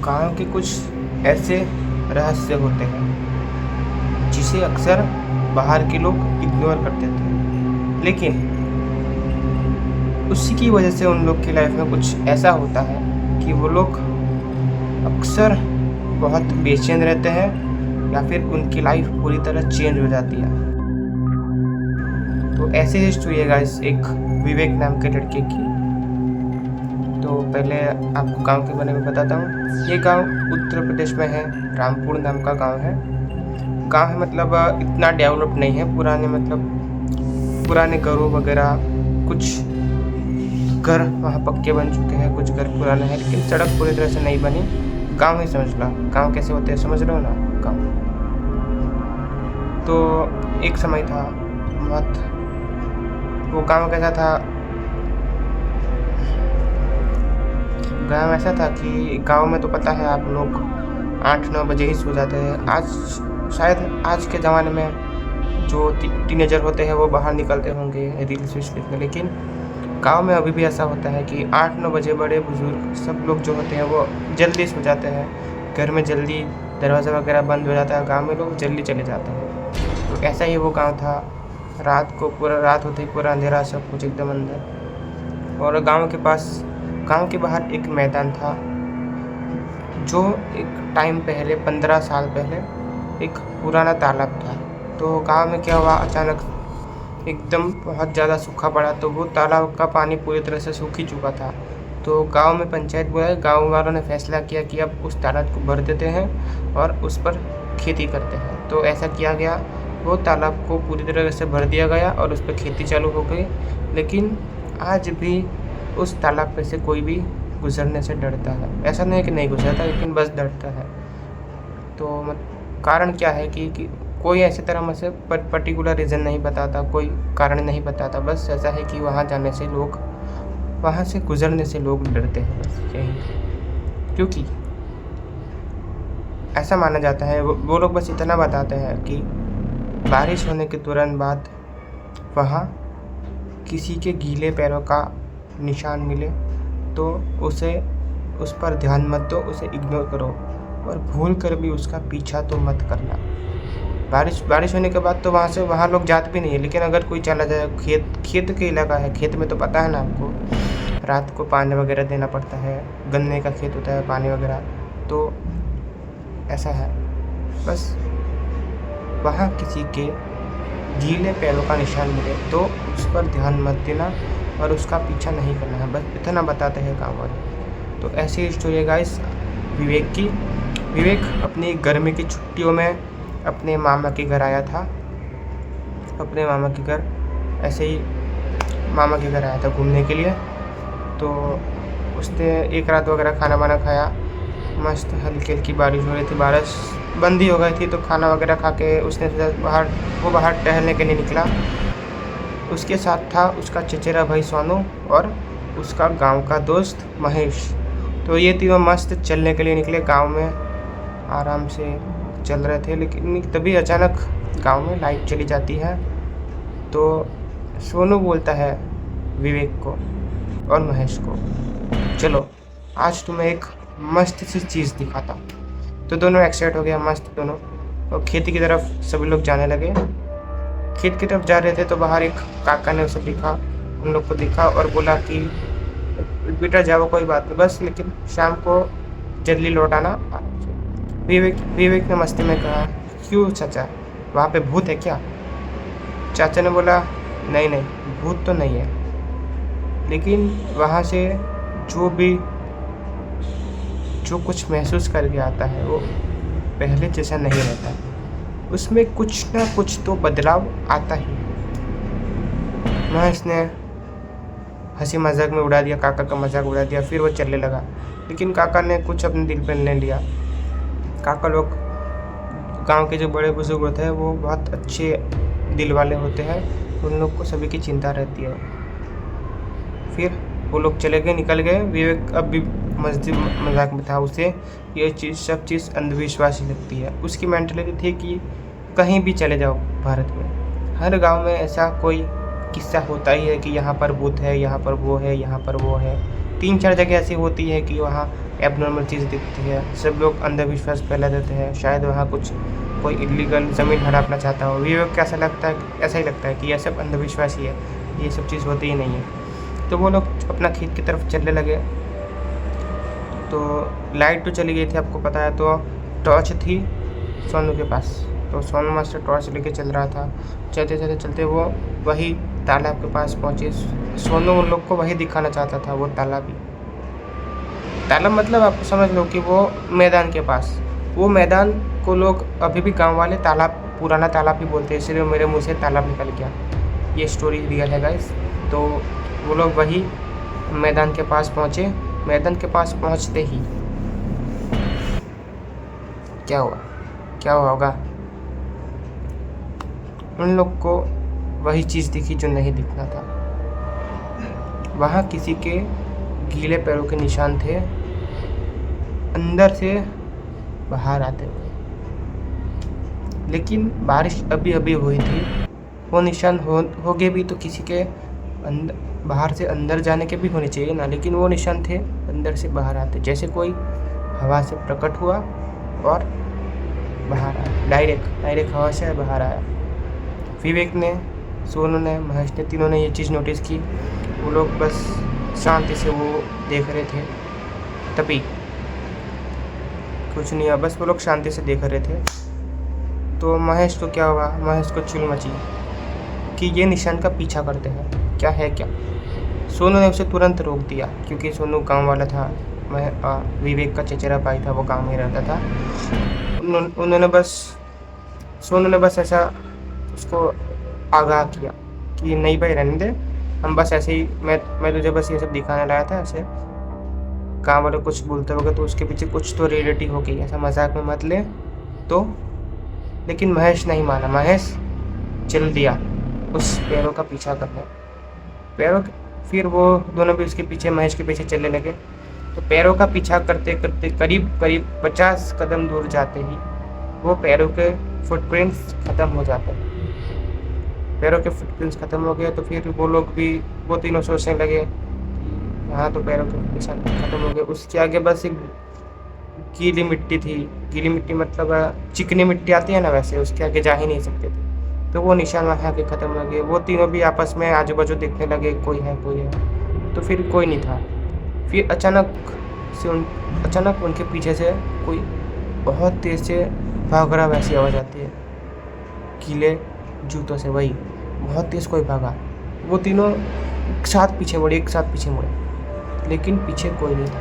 गाँव के कुछ ऐसे रहस्य होते हैं जिसे अक्सर बाहर के लोग इग्नोर करते थे, लेकिन उसी की वजह से उन लोग की लाइफ में कुछ ऐसा होता है कि वो लोग अक्सर बहुत बेचैन रहते हैं या फिर उनकी लाइफ पूरी तरह चेंज हो जाती है। तो ऐसे ही स्टोरी है गाइस एक विवेक नाम के लड़के की। तो पहले आपको गांव के बारे में बताता हूँ। ये गांव उत्तर प्रदेश में है, रामपुर नाम का गांव है। गांव है मतलब इतना डेवलप नहीं है, पुराने घरों वगैरह, कुछ घर वहाँ पक्के बन चुके हैं, कुछ घर पुराने हैं, लेकिन सड़क पूरी तरह से नहीं बनी। गांव ही समझ लो, गांव कैसे होते हैं समझ रहे हो ना गांव। तो एक समय था, वो गांव कैसा था, गांव ऐसा था कि गांव में तो पता है आप लोग 8-9 बजे ही सो जाते हैं। शायद आज के ज़माने में जो टीनेजर होते हैं वो बाहर निकलते होंगे रील्स देखने, लेकिन गांव में अभी भी ऐसा होता है कि 8-9 बजे बड़े बुजुर्ग सब लोग जो होते हैं वो जल्दी सो जाते हैं। घर में जल्दी दरवाज़ा वगैरह बंद हो जाता है, गांव में लोग जल्दी चले जाते हैं। तो ऐसा ही वो गांव था। रात होते ही पूरा अंधेरा, सब कुछ एकदम अंदर। और गांव के बाहर एक मैदान था जो एक टाइम पहले 15 साल पहले एक पुराना तालाब था। तो गांव में क्या हुआ, अचानक एकदम बहुत ज़्यादा सूखा पड़ा, तो वो तालाब का पानी पूरी तरह से सूख ही चुका था। तो गांव में पंचायत बुलाई, गांव वालों ने फैसला किया कि अब उस तालाब को भर देते हैं और उस पर खेती करते हैं। तो ऐसा किया गया, वो तालाब को पूरी तरह से भर दिया गया और उस पर खेती चालू हो गई। लेकिन आज भी उस तालाब पे से कोई भी गुजरने से डरता है। ऐसा नहीं है कि नहीं गुजरता, लेकिन बस डरता है। तो कारण क्या है कि कोई ऐसी तरह में से पर्टिकुलर रीज़न नहीं बताता, कोई कारण नहीं बताता, बस ऐसा है कि वहाँ से गुजरने से लोग डरते हैं, बस यही। क्योंकि ऐसा माना जाता है, वो लोग बस इतना बताते हैं कि बारिश होने के तुरंत बाद वहाँ किसी के गीले पैरों का निशान मिले तो उस पर ध्यान मत दो, उसे इग्नोर करो और भूल कर भी उसका पीछा तो मत करना। बारिश होने के बाद तो वहाँ लोग जाते भी नहीं है, लेकिन अगर कोई चला जाए, खेत के इलाका है, खेत में तो पता है ना आपको, रात को पानी वगैरह देना पड़ता है, गन्ने का खेत होता है, पानी वगैरह, तो ऐसा है। बस वहाँ किसी के गीले पैरों का निशान मिले तो उस पर ध्यान मत देना और उसका पीछा नहीं करना है, बस इतना बताते हैं गाँव वाले। तो ऐसी स्टोरी है गाइस विवेक की। विवेक अपनी गर्मी की छुट्टियों में अपने मामा के घर आया था। ऐसे ही मामा के घर आया था घूमने के लिए। तो उसने एक रात वगैरह खाना वाना खाया, मस्त हल्की हल्की बारिश हो रही थी, बारिश बंद ही हो गई थी। तो खाना वगैरह खा के उसने बाहर टहलने के लिए निकला। उसके साथ था उसका चचेरा भाई सोनू और उसका गांव का दोस्त महेश। तो ये तीनों मस्त चलने के लिए निकले, गांव में आराम से चल रहे थे। लेकिन तभी अचानक गांव में लाइट चली जाती है। तो सोनू बोलता है विवेक को और महेश को, चलो आज तुम्हें एक मस्त सी चीज़ दिखाता हूँ। तो दोनों एक्साइट हो गया, मस्त दोनों। और खेती की तरफ सभी लोग जाने लगे। खेत की तरफ जा रहे थे तो बाहर एक काका ने उन लोग को दिखा और बोला कि बेटा जाओ, कोई बात नहीं, बस लेकिन शाम को जल्दी लौट आना। विवेक ने मस्ती में कहा, क्यों चाचा, वहाँ पे भूत है क्या? चाचा ने बोला, नहीं भूत तो नहीं है, लेकिन वहाँ से जो कुछ महसूस करके आता है वो पहले जैसा नहीं रहता, उसमें कुछ ना कुछ तो बदलाव आता ही। महेश ने हंसी मजाक में उड़ा दिया, काका का मजाक उड़ा दिया, फिर वो चलने लगा। लेकिन काका ने कुछ अपने दिल पर नहीं लिया। काका लोग, गांव के जो बड़े बुजुर्ग होते हैं वो बहुत अच्छे दिल वाले होते हैं, उन लोग को सभी की चिंता रहती है। फिर वो लोग चले गए, निकल गए। विवेक अब भी मजाक में था, उसे ये सब चीज़ अंधविश्वास ही लगती है। उसकी मेंटलिटी थी कि कहीं भी चले जाओ भारत में, हर गांव में ऐसा कोई किस्सा होता ही है कि यहाँ पर भूत है, यहाँ पर वो है, यहाँ पर वो है। 3-4 जगह ऐसी होती है कि वहाँ एबनॉर्मल चीज़ दिखती है, सब लोग अंधविश्वास फैला देते हैं, शायद वहाँ कुछ कोई इल्लीगल ज़मीन हड़पना चाहता हो। विवेक को ऐसा लगता है, ऐसा ही लगता है कि यह सब अंधविश्वास ही है, ये सब चीज़ होती ही नहीं है। तो वो लोग अपना खेत की तरफ चलने लगे। तो लाइट तो चली गई थी, आपको पता है, तो टॉर्च थी सोनू के पास। तो सोनू मास्टर टॉर्च लेके चल रहा था। चलते चलते चलते वो वही तालाब के पास पहुँचे। सोनू उन लोग को वही दिखाना चाहता था, वो तालाब ही। तालाब मतलब आप समझ लो कि वो मैदान के पास, वो मैदान को लोग अभी भी गांव वाले तालाब, पुराना तालाब ही बोलते हैं, इसलिए मेरे मुंह से तालाब निकल गया। ये स्टोरी रियल है गाइस। तो वो लोग वही मैदान के पास पहुँचे। मैदान के पास पहुँचते ही क्या हुआ, क्या हुआ होगा? उन लोग को वही चीज़ दिखी जो नहीं दिखना था। वहाँ किसी के गीले पैरों के निशान थे, अंदर से बाहर आते हुए। लेकिन बारिश अभी अभी हुई थी, वो निशान होगे भी तो किसी के बाहर से अंदर जाने के भी होने चाहिए ना, लेकिन वो निशान थे अंदर से बाहर आते, जैसे कोई हवा से प्रकट हुआ और बाहर आया, डायरेक्ट हवा से बाहर आया। विवेक ने, सोनू ने, महेश ने, तीनों ने ये चीज़ नोटिस की। वो लोग बस शांति से वो देख रहे थे, तभी कुछ नहीं हुआ, बस वो लोग शांति से देख रहे थे। तो महेश को क्या हुआ, महेश को चुल मची कि ये निशान का पीछा करते हैं, क्या है क्या। सोनू ने उसे तुरंत रोक दिया, क्योंकि सोनू गांव वाला था, विवेक का चचेरा भाई था, वो गांव में रहता था। सोनू ने बस ऐसा उसको आगाह किया कि नहीं भाई, रहने दे, हम बस ऐसे ही, मैं तुझे बस ये सब दिखाने लाया था। ऐसे गाँव वाले कुछ बोलते होगा तो उसके पीछे कुछ तो रियलिटी हो गई, ऐसा मजाक में मत ले। तो लेकिन महेश नहीं माना, महेश चल दिया उस पैरों का पीछा करने। फिर वो दोनों भी उसके पीछे, महेश के पीछे चलने लगे। तो पैरों का पीछा करते करते करीब 50 कदम दूर जाते ही वो पैरों के फुटप्रिंट्स खत्म हो जाते हैं। पैरों के फुटप्रिंट्स खत्म हो गए तो फिर वो लोग भी, वो तीनों सोचने लगे कि यहाँ तो पैरों के निशान खत्म हो गए। उसके आगे बस एक गीली मिट्टी थी, गीली मिट्टी मतलब चिकनी मिट्टी आती है ना, वैसे उसके आगे जा ही नहीं सकते थे। तो वो निशान वहाँ के ख़त्म हो गए। वो तीनों भी आपस में आजू बाजू देखने लगे, कोई है कोई है, तो फिर कोई नहीं था। फिर अचानक उनके पीछे से कोई बहुत तेज़ से भाग रहा वैसी आवाज़ आती है, गीले जूतों से, वही बहुत तेज़ कोई भागा। वो तीनों एक साथ पीछे मुड़े, लेकिन पीछे कोई नहीं था।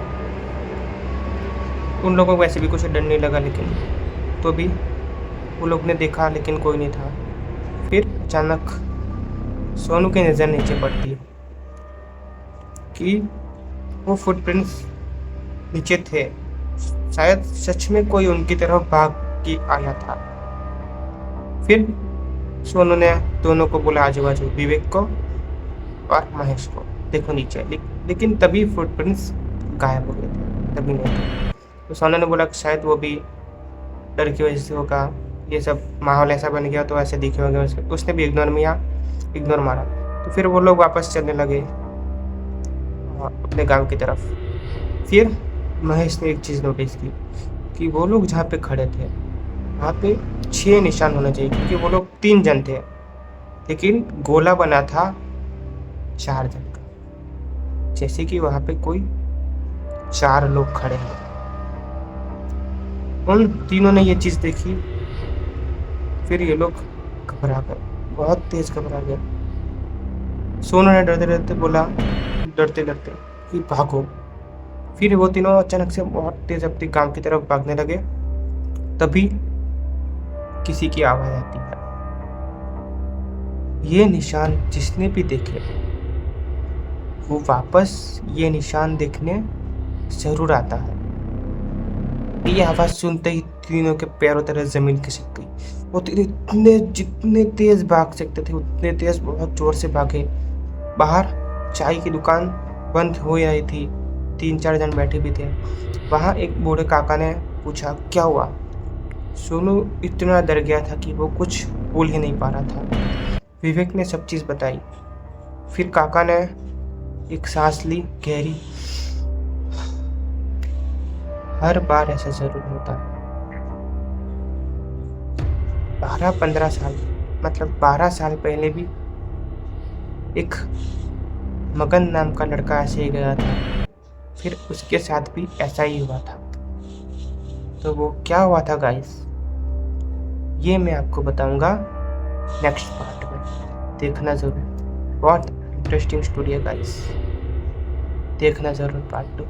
उन लोगों को वैसे भी कुछ डर नहीं लगा, लेकिन तो भी वो लोग ने देखा, लेकिन कोई नहीं था। फिर अचानक सोनू की नज़र नीचे पड़ती है कि वो फुटप्रिंट्स नीचे थे, शायद सच में कोई उनकी तरफ भाग के आया था। फिर सोनू ने दोनों को बोला, आजू बाजू, विवेक को और महेश को, देखो नीचे। लेकिन तभी फुटप्रिंट्स गायब हो गए थे, तभी नहीं थे। तो सोनू ने बोला शायद वो भी डर की वजह से होगा, ये सब माहौल ऐसा बन गया तो ऐसे दिखे होंगे। उसने भी इग्नोर मारा। तो फिर वो लोग वापस चलने लगे अपने गांव की तरफ। फिर महेश ने एक चीज़ नोटिस की कि वो लोग जहाँ पे खड़े थे वहाँ पे 6 निशान होना चाहिए, क्योंकि वो लोग 3 जन थे, लेकिन गोला बना था 4 जन का, जैसे कि वहाँ पे कोई 4 लोग खड़े हैं। उन तीनों ने ये चीज़ देखी। फिर ये लोग घबरा गए, बहुत तेज घबरा गए। सोनू ने डरते डरते कि भागो। फिर वो तीनों अचानक से बहुत तेज अपने गांव की तरफ भागने लगे। तभी किसी की आवाज आती है। ये निशान जिसने भी देखे वो वापस ये निशान देखने जरूर आता है। ये आवाज सुनते ही तीनों के पैरों तरह जमीन खिसक गई। वो जितने तेज भाग सकते थे उतने तेज बहुत जोर से भागे। बाहर चाय की दुकान बंद हो रही थी, 3-4 जन बैठे भी थे। वहाँ एक बूढ़े काका ने पूछा, क्या हुआ? सोनू इतना डर गया था कि वो कुछ बोल ही नहीं पा रहा था। विवेक ने सब चीज़ बताई। फिर काका ने एक सांस ली गहरी हर बार ऐसा ज़रूर होता है। 12-15 साल, मतलब 12 साल पहले भी एक मगन नाम का लड़का ऐसे ही गया था, फिर उसके साथ भी ऐसा ही हुआ था। तो वो क्या हुआ था गाइस, ये मैं आपको बताऊंगा नेक्स्ट पार्ट में। देखना ज़रूर, बहुत इंटरेस्टिंग स्टोरी है गाइस, देखना ज़रूर पार्ट 2।